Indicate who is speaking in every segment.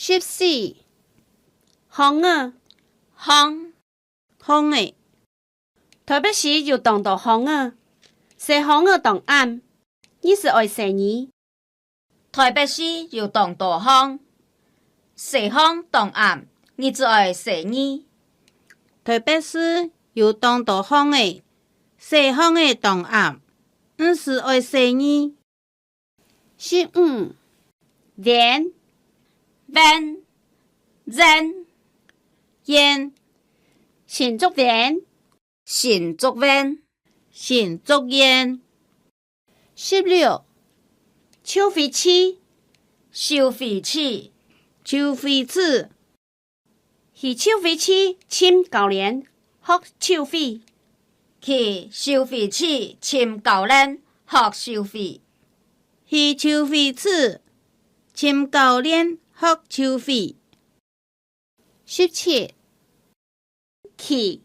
Speaker 1: 14. 風啊，
Speaker 2: 風
Speaker 1: 風誒，台北市有當到風啊，西風啊當暗，你是愛誰呢？
Speaker 2: 台北市有當大風，西風當暗，你只愛誰呢？
Speaker 1: 台北市有當到風誒，西風誒當暗，你是愛誰呢？15. 連
Speaker 2: van van
Speaker 1: 煙，新竹連，
Speaker 2: 新竹 van
Speaker 1: 新竹煙。16. 手飛鼠，
Speaker 2: 收飛鼠
Speaker 1: 手飛鼠，是手飛鼠侵教練，學手飛。
Speaker 2: 去收飛鼠侵教練學收飛，
Speaker 1: 是手飛鼠侵教練學手飛。17. 去，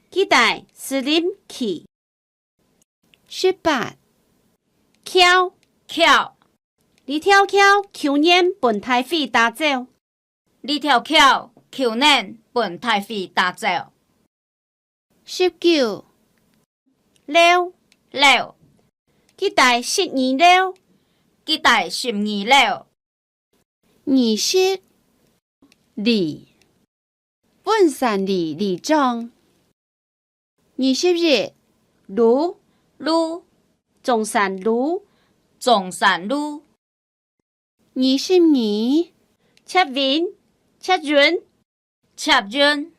Speaker 1: 期待士林去。18. 翹，
Speaker 2: 翹
Speaker 1: 你跳翹，去年本台飛打走。
Speaker 2: 你條翹去年本台飛打走。
Speaker 1: 19. 溜，
Speaker 2: 溜
Speaker 1: 期待12溜。
Speaker 2: 期待12溜
Speaker 1: 20. 里，本山里里莊。21. 路，
Speaker 2: 路
Speaker 1: 中山路。
Speaker 2: 中山路
Speaker 1: 22. 赤雲，赤雲，
Speaker 2: 赤雲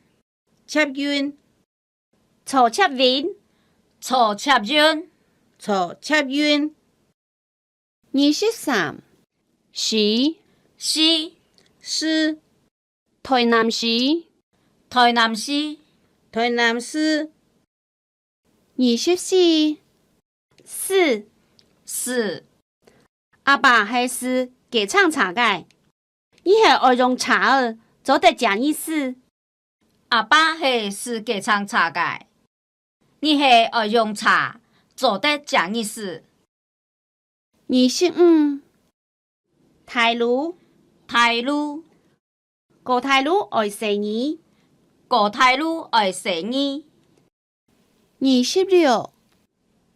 Speaker 1: 赤雲，草赤雲，
Speaker 2: 草赤雲
Speaker 1: 草赤雲。23. 市，
Speaker 2: 市
Speaker 1: 台南市，
Speaker 2: 台南市
Speaker 1: 台南市。24. 四，阿爸還是給唱茶嘅，你係愛用茶兒做得講意思。
Speaker 2: 阿爸係是給唱茶嘅，你係愛用茶做得講意思。
Speaker 1: 25. 台路，
Speaker 2: 台路
Speaker 1: 高台路愛誰呢？
Speaker 2: 高台路愛誰呢
Speaker 1: 26.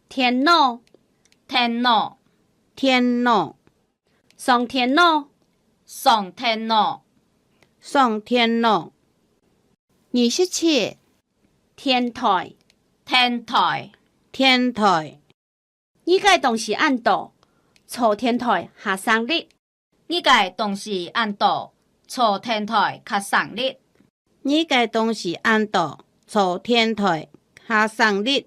Speaker 1: 天路，
Speaker 2: 天路
Speaker 1: 天路，上天路，
Speaker 2: 上天路
Speaker 1: 上天路。27. 天台，
Speaker 2: 天台
Speaker 1: 天台，呢個東西按到坐天台下生日。
Speaker 2: 呢個東西按到坐天台較生日。
Speaker 1: 呢個東西按到坐天台下生日。